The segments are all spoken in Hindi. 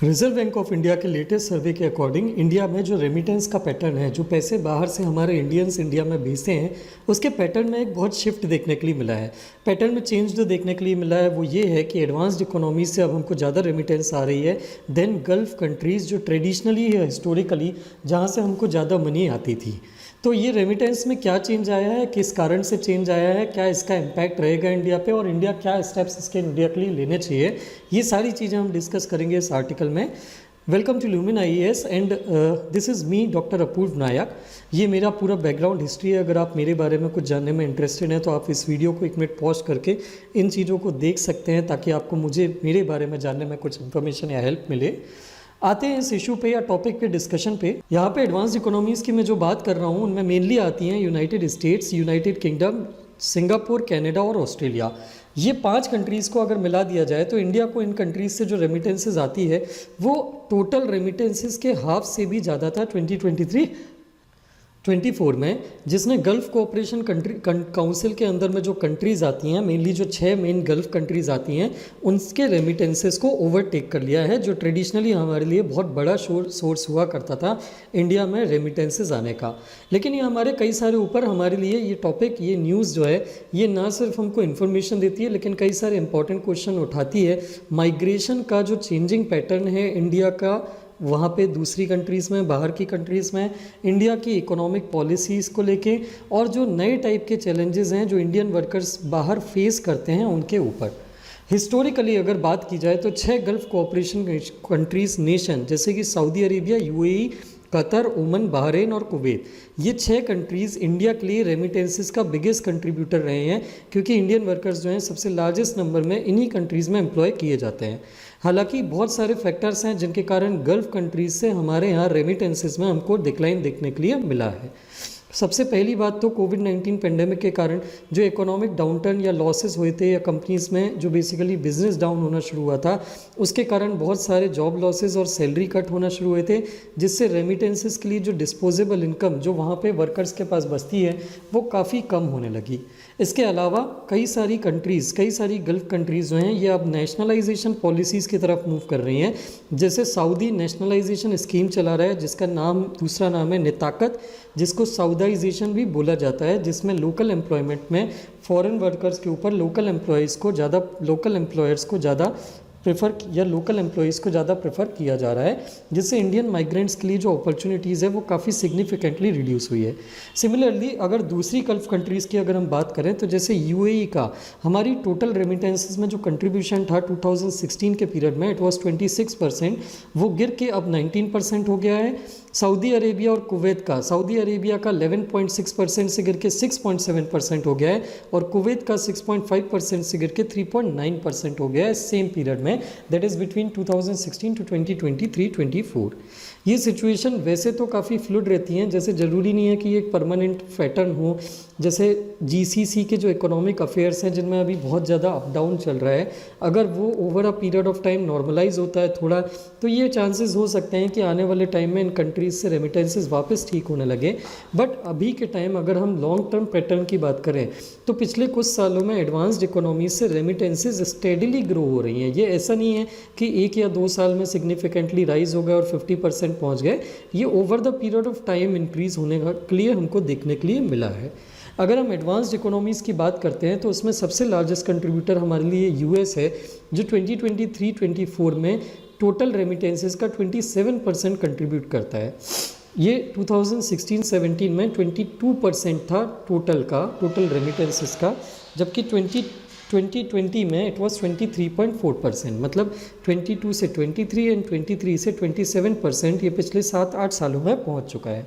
रिजर्व बैंक ऑफ इंडिया के लेटेस्ट सर्वे के अकॉर्डिंग इंडिया में जो रेमिटेंस का पैटर्न है, जो पैसे बाहर से हमारे इंडियंस इंडिया में भेजते हैं, उसके पैटर्न में एक बहुत शिफ्ट देखने के लिए मिला है। पैटर्न में चेंज जो देखने के लिए मिला है वो ये है कि एडवांस्ड इकोनॉमीज से अब हमको ज़्यादा रेमिटेंस आ रही है देन गल्फ कंट्रीज़, जो ट्रेडिशनली या हिस्टोरिकली जहाँ से हमको ज़्यादा मनी आती थी। तो ये रेमिटेंस में क्या चेंज आया है, किस कारण से चेंज आया है, क्या इसका इम्पैक्ट रहेगा इंडिया पे, और इंडिया क्या स्टेप्स इसके इंडिया के लिए लेने चाहिए, ये सारी चीज़ें हम डिस्कस करेंगे इस आर्टिकल में। Welcome to Lumin IAS and this is me doctor Apoorv Nayak. ये मेरा पूरा बैकग्राउंड हिस्ट्री है। अगर आप मेरे बारे में कुछ जानने में इंटरेस्टेड हैं तो आप इस वीडियो को 1 मिनट पॉज करके इन चीज़ों को देख सकते हैं ताकि आपको मेरे बारे में जानने में कुछ इन्फॉर्मेशन या हेल्प मिले। आते हैं इस इशू पे या टॉपिक पे, डिस्कशन पे। यहाँ पे एडवांस्ड इकोनॉमीज़ की मैं जो बात कर रहा हूँ उनमें मेनली आती हैं United states, United kingdom, Singapore, Canada और ऑस्ट्रेलिया। ये 5 कंट्रीज़ को अगर मिला दिया जाए तो इंडिया को इन कंट्रीज़ से जो रेमिटेंसेज आती है वो टोटल रेमिटेंसेज के हाफ से भी ज़्यादा था 2023-24 में, जिसने गल्फ़ कोऑपरेशन काउंसिल के अंदर में जो कंट्रीज़ आती हैं, मेनली जो 6 मेन गल्फ़ कंट्रीज़ आती हैं, उनके रेमिटेंसेस को ओवरटेक कर लिया है, जो ट्रेडिशनली हमारे लिए बहुत बड़ा सोर्स हुआ करता था इंडिया में रेमिटेंसेस आने का। लेकिन ये हमारे कई सारे ऊपर हमारे लिए ये टॉपिक, ये न्यूज़ जो है, ये ना सिर्फ हमको इन्फॉर्मेशन देती है लेकिन कई सारे इंपॉर्टेंट क्वेश्चन उठाती है। माइग्रेशन का जो चेंजिंग पैटर्न है इंडिया का, वहाँ पे दूसरी कंट्रीज़ में, बाहर की कंट्रीज़ में, इंडिया की इकोनॉमिक पॉलिसीज़ को लेके, और जो नए टाइप के चैलेंजेस हैं जो इंडियन वर्कर्स बाहर फेस करते हैं उनके ऊपर। हिस्टोरिकली अगर बात की जाए तो 6 गल्फ़ कोऑपरेशन कंट्रीज़ नेशन जैसे कि सऊदी अरेबिया, UAE, कतर, ओमन, बहरीन और कुवैत, ये 6 कंट्रीज़ इंडिया के लिए रेमिटेंसेस का बिगेस्ट कंट्रीब्यूटर रहे हैं, क्योंकि इंडियन वर्कर्स जो हैं सबसे लार्जेस्ट नंबर में इन्हीं कंट्रीज़ में एम्प्लॉय किए जाते हैं। हालांकि बहुत सारे फैक्टर्स हैं जिनके कारण गल्फ़ कंट्रीज़ से हमारे यहाँ रेमिटेंसेस में हमको डिक्लाइन देखने के लिए मिला है। सबसे पहली बात तो कोविड-19 पेंडेमिक के कारण जो इकोनॉमिक डाउनटर्न या लॉसेस हुए थे, या कंपनीज़ में जो बेसिकली बिजनेस डाउन होना शुरू हुआ था, उसके कारण बहुत सारे जॉब लॉसेस और सैलरी कट होना शुरू हुए थे, जिससे रेमिटेंसेस के लिए जो डिस्पोजेबल इनकम जो वहाँ पे वर्कर्स के पास बचती है वो काफ़ी कम होने लगी। इसके अलावा कई सारी गल्फ़ कंट्रीज़ जो हैं ये अब नेशनलाइजेशन पॉलिसीज़ की तरफ मूव कर रही हैं। जैसे सऊदी नेशनलाइजेशन स्कीम चला रहा है जिसका दूसरा नाम है निताकत, जिसको सऊदाइजेशन भी बोला जाता है, जिसमें लोकल एम्प्लॉयमेंट में फॉरेन वर्कर्स के ऊपर लोकल एम्प्लॉयर्स को ज़्यादा प्रेफर किया जा रहा है, जिससे इंडियन माइग्रेंट्स के लिए जो अपॉर्चुनिटीज़ है वो काफ़ी सिग्निफिकेंटली रिड्यूस हुई है। सिमिलरली अगर दूसरी गल्फ़ कंट्रीज़ की अगर हम बात करें तो जैसे UAE का, हमारी टोटल रेमिटेंसेस में जो कंट्रीब्यूशन था 2016 के पीरियड में, इट वाज 26%, वो गिर के अब 19% हो गया है। सऊदी अरेबिया और कुवैत का, सऊदी अरेबिया का 11.6% से गिर के 6.7% हो गया है, और कुवैत का 6.5% से गिर के 3.9% हो गया है सेम पीरियड में, दैट इज़ बिटवीन 2016 टू 2023-24। ये सिचुएशन वैसे तो काफ़ी फ्लूइड रहती हैं, जैसे ज़रूरी नहीं है कि एक परमानेंट पैटर्न हो। जैसे GCC के जो इकोनॉमिक अफेयर्स हैं जिनमें अभी बहुत ज़्यादा अप डाउन चल रहा है, अगर वो over a period of time normalize होता है थोड़ा, तो ये चांसेस हो सकते हैं कि आने वाले टाइम में इन कंट्रीज़ से रेमिटेंसेस वापस ठीक होने लगे। बट अभी के टाइम अगर हम लॉन्ग टर्म पैटर्न की बात करें तो पिछले कुछ सालों में एडवांस्ड इकोनॉमीज से रेमिटेंसेस स्टेडिली ग्रो हो रही हैं। ये ऐसा नहीं है कि 1 या 2 साल में सिग्निफिकेंटली राइज हो गए और 50% पहुँच गए। ये over the period of time increase होने के लिए हमको देखने के लिए मिला है। अगर हम एडवांस्ड इकोनॉमीज़ की बात करते हैं तो उसमें सबसे लार्जेस्ट कंट्रीब्यूटर हमारे लिए US है, जो 2023-24 में टोटल रेमिटेंसेस का 27% कंट्रीब्यूट करता है। ये 2016-17 में 22% था टोटल रेमिटेंसेस का, जबकि 2020 में इट वाज 23.4%, मतलब 22 से 23 एंड 23 से 27% ये पिछले 7-8 सालों में पहुंच चुका है।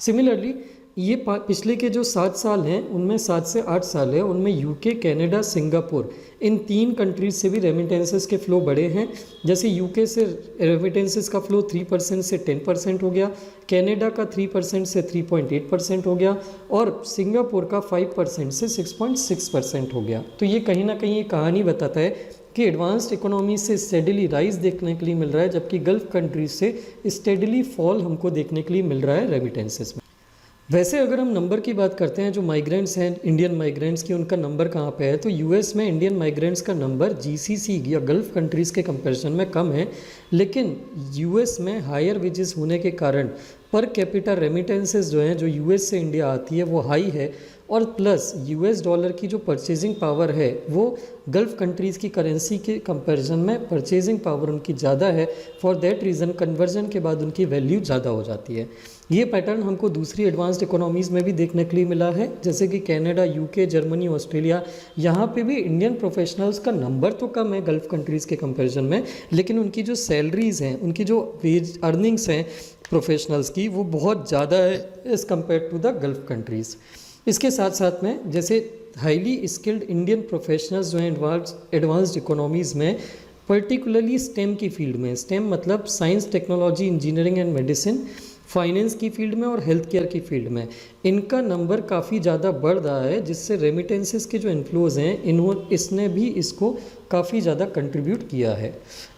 सिमिलरली ये पिछले के जो 7 साल हैं उनमें 7 से 8 साल है, उनमें UK, कनाडा, सिंगापुर, इन 3 कंट्रीज से भी रेमिटेंसेस के फ़्लो बढ़े हैं। जैसे UK से रेमिटेंसेस का फ़्लो 3% से 10% हो गया, कनाडा का 3% से 3.8% हो गया, और सिंगापुर का 5% से 6.6% हो गया। तो ये कहीं ना कहीं ये कहानी बताता है कि एडवांस्ड इकोनॉमी से स्टेडली राइज देखने के लिए मिल रहा है, जबकि गल्फ़ कंट्रीज से स्टेडली फॉल हमको देखने के लिए मिल रहा है रेमिटेंसेस में। वैसे अगर हम नंबर की बात करते हैं, जो माइग्रेंट्स हैं इंडियन माइग्रेंट्स की, उनका नंबर कहाँ पे है, तो यूएस में इंडियन माइग्रेंट्स का नंबर जीसीसी या गल्फ़ कंट्रीज़ के कंपैरिजन में कम है, लेकिन यूएस में हायर वेजेस होने के कारण पर कैपिटा रेमिटेंसेस जो हैं, जो यूएस से इंडिया आती है, वो हाई है। और प्लस यूएस डॉलर की जो परचेजिंग पावर है वो गल्फ़ कंट्रीज़ की करेंसी के कंपैरिजन में परचेजिंग पावर उनकी ज़्यादा है। फॉर दैट रीज़न कन्वर्जन के बाद उनकी वैल्यू ज़्यादा हो जाती है। ये पैटर्न हमको दूसरी एडवांस्ड इकोनॉमीज़ में भी देखने के लिए मिला है, जैसे कि कनाडा, यूके, जर्मनी, ऑस्ट्रेलिया। यहाँ पे भी इंडियन प्रोफेशनल्स का नंबर तो कम है गल्फ़ कंट्रीज़ के कंपैरिजन में, लेकिन उनकी जो सैलरीज़ हैं, उनकी जो वेज अर्निंग्स हैं प्रोफेशनल्स की, वो बहुत ज़्यादा है as compared to the Gulf countries. इसके साथ साथ में जैसे हाईली स्किल्ड इंडियन प्रोफेशनल्स जो हैं एडवांस्ड इकोनॉमीज़ में, पर्टिकुलरली स्टेम की फील्ड में, स्टेम मतलब science, technology, engineering and medicine, finance की फील्ड में और हेल्थ केयर की फील्ड में, इनका नंबर काफ़ी ज़्यादा बढ़ रहा है, जिससे रेमिटेंसेस के जो इन्फ्लोज हैं इसने भी इसको काफ़ी ज़्यादा कंट्रीब्यूट किया है।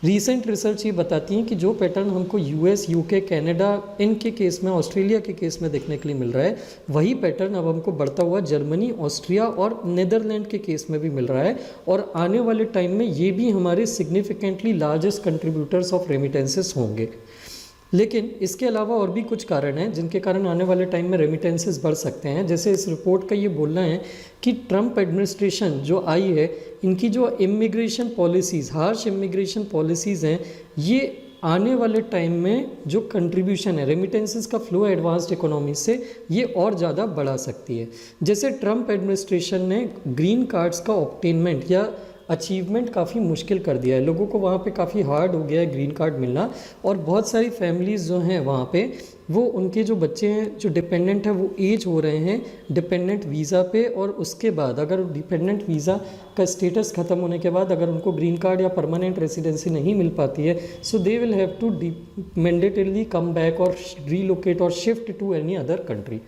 रीसेंट रिसर्च ये बताती हैं कि जो पैटर्न हमको यूएस, यूके, कनाडा इनके केस में, ऑस्ट्रेलिया के केस में देखने के लिए मिल रहा है, वही पैटर्न अब हमको बढ़ता हुआ जर्मनी, ऑस्ट्रिया और नीदरलैंड के केस में भी मिल रहा है। और आने वाले टाइम में ये भी हमारे significantly largest contributors of remittances होंगे। लेकिन इसके अलावा और भी कुछ कारण हैं जिनके कारण आने वाले टाइम में रेमिटेंसेस बढ़ सकते हैं। जैसे इस रिपोर्ट का ये बोलना है कि ट्रंप एडमिनिस्ट्रेशन जो आई है, इनकी जो immigration policies, harsh immigration policies हैं, ये आने वाले टाइम में जो कंट्रीब्यूशन है, रेमिटेंसेस का फ्लो है एडवांस्ड इकोनॉमी से, ये और ज़्यादा बढ़ा सकती है। जैसे ट्रंप एडमिनिस्ट्रेशन ने ग्रीन कार्ड्स का ऑब्टेनमेंट या अचीवमेंट काफ़ी मुश्किल कर दिया है, लोगों को वहाँ पे काफ़ी हार्ड हो गया है ग्रीन कार्ड मिलना। और बहुत सारी फैमिलीज़ जो हैं वहाँ पे, वो उनके जो बच्चे हैं जो डिपेंडेंट हैं, वो एज हो रहे हैं डिपेंडेंट वीज़ा पे, और उसके बाद अगर डिपेंडेंट वीज़ा का स्टेटस ख़त्म होने के बाद अगर उनको ग्रीन कार्ड या परमानेंट रेसिडेंसी नहीं मिल पाती है, so they will have to mandatorily come back और रीलोकेट और shift to any other country.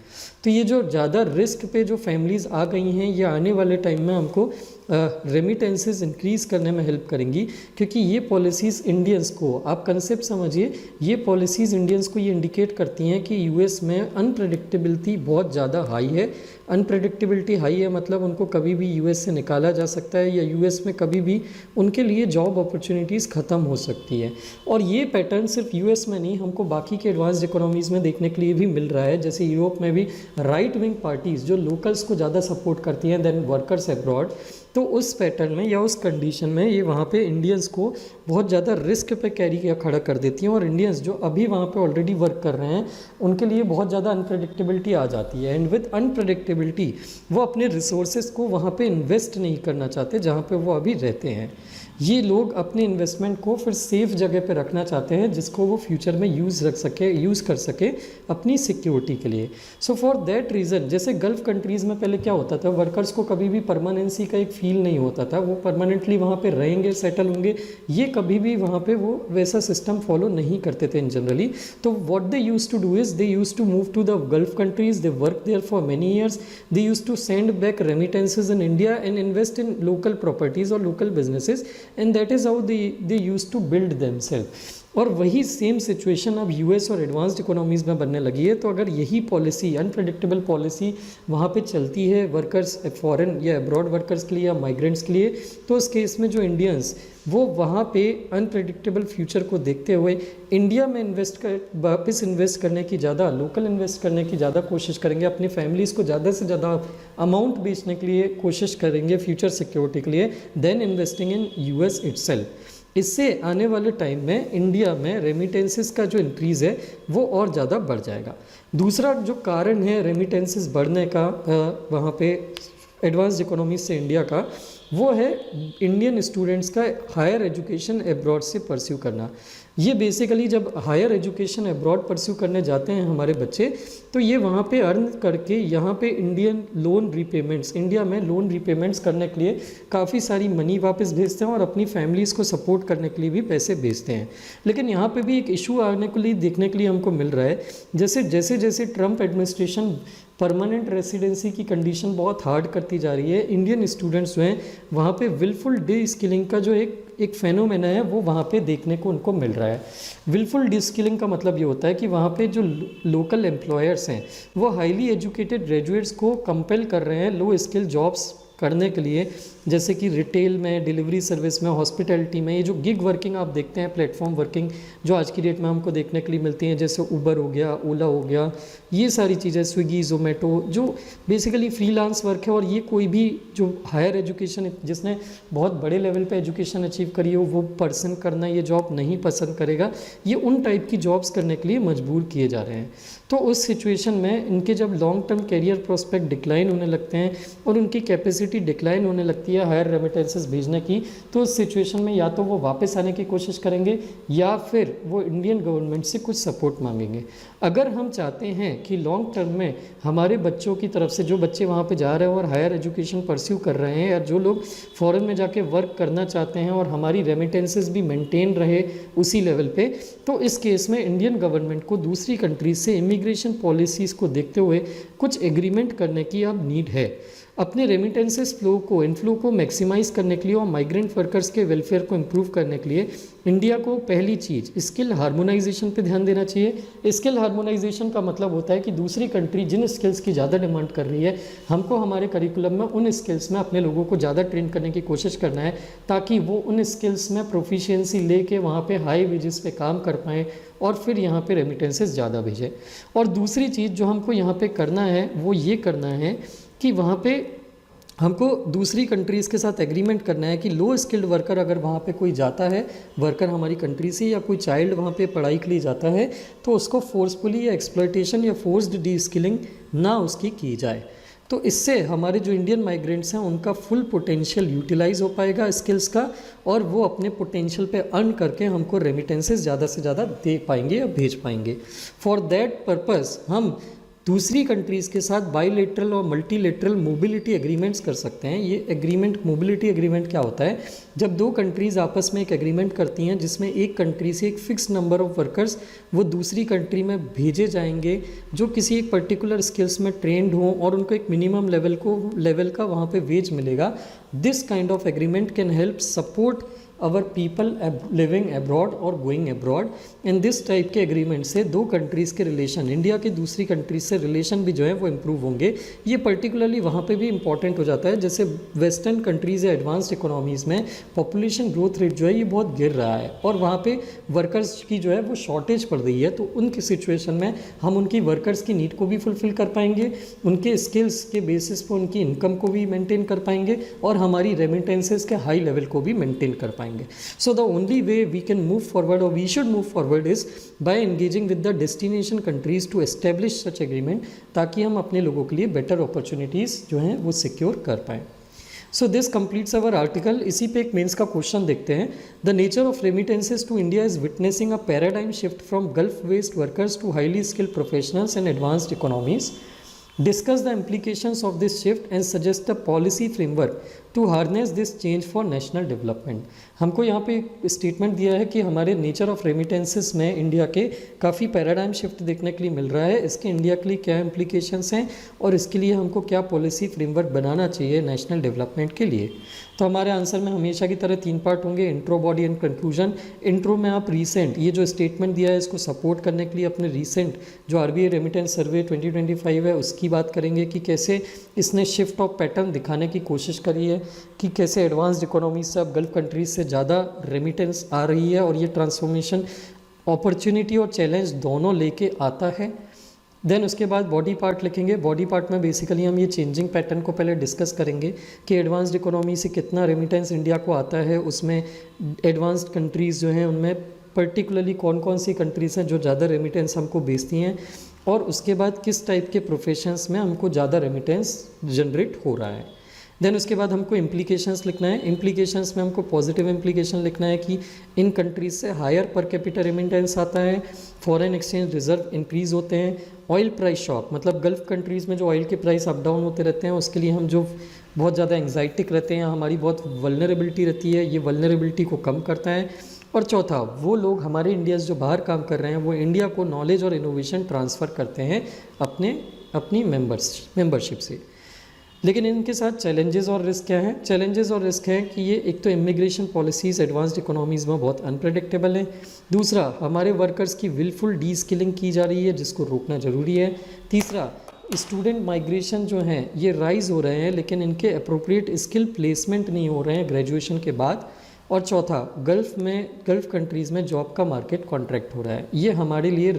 तो ये जो ज़्यादा रिस्क पे जो फैमिलीज़ आ गई हैं, ये आने वाले टाइम में हमको रेमिटेंसेस इंक्रीज़ करने में हेल्प करेंगी, क्योंकि ये पॉलिसीज़ इंडियंस को, आप कंसेप्ट समझिए, ये पॉलिसीज़ इंडियंस को ये इंडिकेट करती हैं कि यूएस में अनप्रेडिक्टेबिलिटी बहुत ज़्यादा हाई है। अनप्रेडिक्टेबिलिटी हाई है मतलब उनको कभी भी यूएस से निकाला जा सकता है, या यूएस में कभी भी उनके लिए जॉब अपॉर्चुनिटीज़ ख़त्म हो सकती है। और ये पैटर्न सिर्फ यूएस में नहीं, हमको बाकी के एडवांस्ड इकोनॉमीज़ में देखने के लिए भी मिल रहा है। जैसे यूरोप में भी राइट विंग पार्टीज़ जो लोकल्स को ज़्यादा सपोर्ट करती हैं देन वर्कर्स अब्रॉड, तो उस पैटर्न में या उस कंडीशन में ये वहाँ पे इंडियंस को बहुत ज़्यादा रिस्क पे कैरी किया खड़ा कर देती हैं। और इंडियंस जो अभी वहाँ पे ऑलरेडी वर्क कर रहे हैं, उनके लिए बहुत ज़्यादा अनप्रेडिक्टेबिलिटी आ जाती है। एंड विद अनप्रेडिक्टेबिलिटी वो अपने रिसोर्सेज को वहाँ पे इन्वेस्ट नहीं करना चाहते जहाँ पे वो अभी रहते हैं। ये लोग अपने इन्वेस्टमेंट को फिर सेफ जगह पे रखना चाहते हैं, जिसको वो फ्यूचर में यूज़ कर सके अपनी सिक्योरिटी के लिए। सो फॉर दैट रीज़न, जैसे गल्फ़ कंट्रीज़ में पहले क्या होता था, वर्कर्स को कभी भी परमानेंसी का एक फील नहीं होता था, वो परमानेंटली वहाँ पे रहेंगे, सेटल होंगे, ये कभी भी वहाँ पे वो वैसा सिस्टम फॉलो नहीं करते थे इन जनरली। तो what they use to do is they use to move to the Gulf countries, they work there for many years, they use to send back remittances in India and invest in local properties और local businesses, and that is how they use to build themself. और वही सेम सिचुएशन अब यूएस और एडवांस्ड इकोनॉमीज़ में बनने लगी है। तो अगर यही पॉलिसी, अनप्रेडिक्टेबल पॉलिसी वहाँ पे चलती है वर्कर्स, फॉरेन या अब्रॉड वर्कर्स के लिए या माइग्रेंट्स के लिए, तो उस केस में जो इंडियंस वो वहाँ पे अनप्रेडिक्टेबल फ्यूचर को देखते हुए इंडिया में वापस इन्वेस्ट करने की ज़्यादा, लोकल इन्वेस्ट करने की ज़्यादा कोशिश करेंगे, अपनी फैमिलीज़ को ज़्यादा से ज़्यादा अमाउंट बेचने के लिए कोशिश करेंगे फ्यूचर सिक्योरिटी के लिए, then investing in US itself. इससे आने वाले टाइम में इंडिया में रेमिटेंसेस का जो इंक्रीज़ है वो और ज़्यादा बढ़ जाएगा। दूसरा जो कारण है रेमिटेंसेस बढ़ने का वहाँ पे एडवांस्ड इकोनॉमी से इंडिया का, वो है इंडियन स्टूडेंट्स का हायर एजुकेशन अब्रॉड से परस्यू करना। ये बेसिकली जब हायर एजुकेशन अब्रॉड परस्यू करने जाते हैं हमारे बच्चे, तो ये वहाँ पे अर्न करके यहाँ पे इंडियन लोन रीपेमेंट्स, इंडिया में लोन रीपेमेंट्स करने के लिए काफ़ी सारी मनी वापस भेजते हैं और अपनी फैमिलीज़ को सपोर्ट करने के लिए भी पैसे भेजते हैं। लेकिन यहाँ पे भी एक इशू आने के लिए देखने के लिए हमको मिल रहा है, जैसे जैसे ट्रंप एडमिनिस्ट्रेशन परमानेंट रेसिडेंसी की कंडीशन बहुत हार्ड करती जा रही है, इंडियन स्टूडेंट्स जो हैं वहाँ पे विलफुल डे स्किलिंग का जो एक एक फेनोमेना है वो वहाँ पे देखने को उनको मिल रहा है। विलफुल डिस्किलिंग का मतलब ये होता है कि वहाँ पे जो लोकल एम्प्लॉयर्स हैं वो हाईली एजुकेटेड ग्रेजुएट्स को कंपेल कर रहे हैं लो स्किल जॉब्स करने के लिए, जैसे कि रिटेल में, डिलीवरी सर्विस में, हॉस्पिटैलिटी में। ये जो गिग वर्किंग आप देखते हैं, प्लेटफॉर्म वर्किंग जो आज की डेट में हमको देखने के लिए मिलती हैं, जैसे उबर हो गया, ओला हो गया, ये सारी चीज़ें, स्विगी, जोमेटो, जो बेसिकली फ्रीलांस वर्क है। और ये कोई भी जो हायर एजुकेशन, जिसने बहुत बड़े लेवल पे एजुकेशन अचीव करी हो, वो पर्सन करना ये जॉब नहीं पसंद करेगा। ये उन टाइप की जॉब्स करने के लिए मजबूर किए जा रहे हैं। तो उस सिचुएशन में इनके जब long term career prospect decline होने लगते हैं और उनकी कैपेसिटी डिक्लाइन होने लगती है हायर रेमिटेंसेस भेजने की, तो उस सिचुएशन में या तो वो वापस आने की कोशिश करेंगे या फिर वो इंडियन गवर्नमेंट से कुछ सपोर्ट मांगेंगे। अगर हम चाहते हैं कि लॉन्ग टर्म में हमारे बच्चों की तरफ से, जो बच्चे वहाँ पे जा रहे हैं और हायर एजुकेशन परस्यू कर रहे हैं, या जो लोग फॉरेन में जाके वर्क करना चाहते हैं और हमारी रेमिटेंसेस भी मेंटेन रहे उसी लेवल पे, तो इस केस में इंडियन गवर्नमेंट को दूसरी कंट्रीज से इमिग्रेशन पॉलिसीज़ को देखते हुए कुछ एग्रीमेंट करने की अब नीड है। अपने रेमिटेंसेस फ्लो को, इनफ्लो को मैक्सिमाइज करने के लिए और माइग्रेंट वर्कर्स के वेलफेयर को इम्प्रूव करने के लिए इंडिया को पहली चीज़ स्किल हार्मोनाइजेशन पे ध्यान देना चाहिए। स्किल हार्मोनाइजेशन का मतलब होता है कि दूसरी कंट्री जिन स्किल्स की ज़्यादा डिमांड कर रही है, हमको हमारे करिकुलम में उन स्किल्स में अपने लोगों को ज़्यादा ट्रेन करने की कोशिश करना है, ताकि वो उन स्किल्स में प्रोफिशिएंसी लेके वहाँ पे हाई वेजेस पे काम कर पाएँ और फिर यहाँ पे रेमिटेंसेस ज़्यादा भेजें। और दूसरी चीज़ जो हमको यहाँ पे करना है वो ये करना है कि वहाँ पे हमको दूसरी कंट्रीज़ के साथ एग्रीमेंट करना है कि लो स्किल्ड वर्कर अगर वहाँ पे कोई जाता है, वर्कर हमारी कंट्री से, या कोई चाइल्ड वहाँ पे पढ़ाई के लिए जाता है, तो उसको फोर्सफुली या एक्सप्लॉयटेशन या फोर्स्ड डी स्किलिंग ना उसकी की जाए। तो इससे हमारे जो इंडियन माइग्रेंट्स हैं उनका फुल पोटेंशियल यूटिलाइज हो पाएगा स्किल्स का, और वो अपने पोटेंशियल पे अर्न करके हमको रेमिटेंसेस ज़्यादा से ज़्यादा दे पाएंगे या भेज पाएंगे। फॉर दैट पर्पज़ हम दूसरी कंट्रीज़ के साथ बाईलेटरल और मल्टीलेटरल मोबिलिटी एग्रीमेंट्स कर सकते हैं। ये एग्रीमेंट, मोबिलिटी एग्रीमेंट क्या होता है? जब दो कंट्रीज़ आपस में एक एग्रीमेंट करती हैं जिसमें एक कंट्री से एक फ़िक्स नंबर ऑफ वर्कर्स वो दूसरी कंट्री में भेजे जाएंगे जो किसी एक पर्टिकुलर स्किल्स में ट्रेंड हों और उनको एक मिनिमम लेवल का वहाँ पे वेज मिलेगा। This kind of agreement can help support our people living abroad और going abroad. In this type के एग्रीमेंट से दो कंट्रीज़ के रिलेशन, इंडिया की दूसरी कंट्रीज से रिलेशन भी जो है वो इम्प्रूव होंगे। ये पर्टिकुलरली वहाँ पे भी इंपॉर्टेंट हो जाता है, जैसे वेस्टर्न कंट्रीज़ या एडवांस्ड इकोनॉमीज़ में पॉपुलेशन ग्रोथ रेट जो है ये बहुत गिर रहा है और वहाँ पे वर्कर्स की जो है वो शॉर्टेज पड़ रही है। तो उनकी सिचुएशन में हम उनकी वर्कर्स की नीड को भी फुलफ़िल कर पाएंगे, उनके स्किल्स के बेसिस पर उनकी इनकम को भी मेंटेन कर पाएंगे और हमारी रेमिटेंसेस के हाई लेवल को भी मेंटेन कर पाएंगे। So the only way we can move forward, or we should move forward, is by engaging with the destination countries to establish such agreement, ताकि हम अपने लोगों के लिए better opportunities जो हैं वो secure कर पाएँ। So this completes our article। इसी पे एक मेंस का क्वेश्चन देखते हैं। The nature of remittances to India is witnessing a paradigm shift from Gulf-based workers to highly skilled professionals and advanced economies. Discuss the implications of this shift and suggest a policy framework to harness this change for national development। हमको यहाँ पे एक स्टेटमेंट दिया है कि हमारे नेचर ऑफ रेमिटेंसेस में इंडिया के काफ़ी पैराडाइम शिफ्ट देखने के लिए मिल रहा है। इसके इंडिया के लिए क्या इम्प्लीकेशंस हैं और इसके लिए हमको क्या पॉलिसी फ्रेमवर्क बनाना चाहिए नेशनल डेवलपमेंट के लिए। तो हमारे आंसर में हमेशा की तरह 3 पार्ट होंगे, intro, body and conclusion. Intro में आप रीसेंट ये जो स्टेटमेंट दिया है इसको सपोर्ट करने के लिए अपने रीसेंट जो RBI रेमिटेंस सर्वे 2025 है उसकी बात करेंगे कि कैसे इसने शिफ्ट ऑफ पैटर्न दिखाने की कोशिश करी है कि कैसे एडवांस्ड इकोनॉमीज से अब गल्फ कंट्रीज से ज़्यादा रेमिटेंस आ रही है और ये ट्रांसफॉर्मेशन अपॉर्चुनिटी और चैलेंज दोनों लेके आता है। देन उसके बाद बॉडी पार्ट लिखेंगे। बॉडी पार्ट में बेसिकली हम ये चेंजिंग पैटर्न को पहले डिस्कस करेंगे कि एडवांस्ड इकोनॉमी से कितना रेमिटेंस इंडिया को आता है, उसमें एडवांस्ड कंट्रीज़ जो हैं उनमें पर्टिकुलरली कौन कौन सी कंट्रीज़ हैं जो ज़्यादा रेमिटेंस हमको भेजती हैं, और उसके बाद किस टाइप के प्रोफेशंस में हमको ज़्यादा रेमिटेंस जनरेट हो रहा है। देन उसके बाद हमको इम्प्लीकेशंस लिखना है। इम्प्लीकेशंस में हमको पॉजिटिव इम्प्लीकेशन लिखना है कि इन कंट्रीज से हायर पर कैपिटा रेमिटेंस आता है, फॉरेन एक्सचेंज रिजर्व इंक्रीज़ होते हैं, ऑयल प्राइस शॉक मतलब गल्फ़ कंट्रीज़ में जो ऑयल के प्राइस अप डाउन होते रहते हैं उसके लिए हम जो बहुत ज़्यादा एंग्जाइटिक रहते हैं, हमारी बहुत वल्नरेबिलिटी रहती है, ये वल्नरेबिलिटी को कम करता है। और चौथा, वो लोग हमारे इंडियंस जो बाहर काम कर रहे हैं वो इंडिया को नॉलेज और इनोवेशन ट्रांसफ़र करते हैं अपनी मेंबरशिप से। लेकिन इनके साथ चैलेंजेस और रिस्क क्या हैं? चैलेंजेस और रिस्क हैं कि ये एक तो इमिग्रेशन पॉलिसीज़ एडवांस्ड इकोनॉमीज़ में बहुत अनप्रेडिक्टेबल हैं। दूसरा, हमारे वर्कर्स की विलफुल डी स्किलिंग की जा रही है जिसको रोकना ज़रूरी है। तीसरा, स्टूडेंट माइग्रेशन जो हैं ये राइज़ हो रहे हैं लेकिन इनके अप्रोप्रिएट स्किल प्लेसमेंट नहीं हो रहे हैं ग्रेजुएशन के बाद। और चौथा, गल्फ़ कंट्रीज़ में जॉब का मार्केट कॉन्ट्रैक्ट हो रहा है। ये हमारे लिए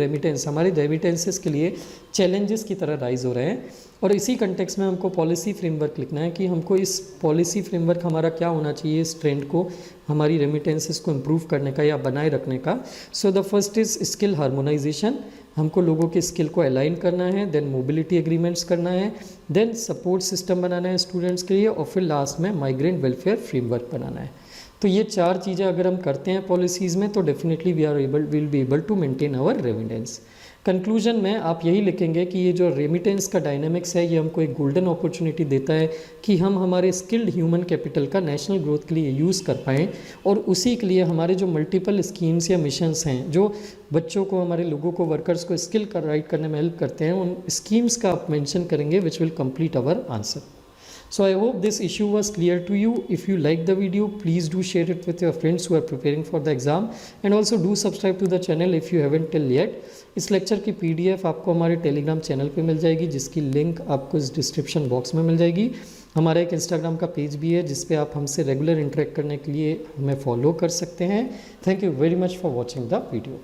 हमारे रेमिटेंसेस के लिए चैलेंजेस की तरह राइज़ हो रहे हैं। और इसी कंटेक्स्ट में हमको पॉलिसी फ्रेमवर्क लिखना है कि हमको इस पॉलिसी फ्रेमवर्क हमारा क्या होना चाहिए इस ट्रेंड को, हमारी रेमिटेंसेस को इम्प्रूव करने का या बनाए रखने का। So the first is skill harmonisation, हमको लोगों के स्किल को अलाइन करना है, देन मोबिलिटी एग्रीमेंट्स करना है, देन सपोर्ट सिस्टम बनाना है स्टूडेंट्स के लिए, और फिर लास्ट में माइग्रेंट वेलफेयर फ्रेमवर्क बनाना है। तो ये 4 चीज़ें अगर हम करते हैं पॉलिसीज़ में तो definitely will be able to maintain our remittance. Conclusion में आप यही लिखेंगे कि ये जो रेमिटेंस का डायनामिक्स है ये हमको एक गोल्डन अपॉर्चुनिटी देता है कि हम हमारे स्किल्ड ह्यूमन कैपिटल का नेशनल ग्रोथ के लिए यूज़ कर पाएँ, और उसी के लिए हमारे जो मल्टीपल स्कीम्स या मिशंस हैं जो बच्चों को, हमारे लोगों को, वर्कर्स को स्किल का राइट करने में हेल्प करते हैं, उन स्कीम्स का आप मेंशन करेंगे which will complete our answer. So I hope this issue was clear to you. If you like the video, please do share it with your friends who are preparing for the exam, and also do subscribe to the channel if you haven't till yet. इस लेक्चर की PDF आपको हमारे टेलीग्राम चैनल पे मिल जाएगी जिसकी लिंक आपको इस डिस्क्रिप्शन बॉक्स में मिल जाएगी। हमारा एक इंस्टाग्राम का पेज भी है जिस पे आप हमसे रेगुलर इंटरेक्ट करने के लिए हमें फॉलो कर सकते हैं। Thank you very much for watching the video.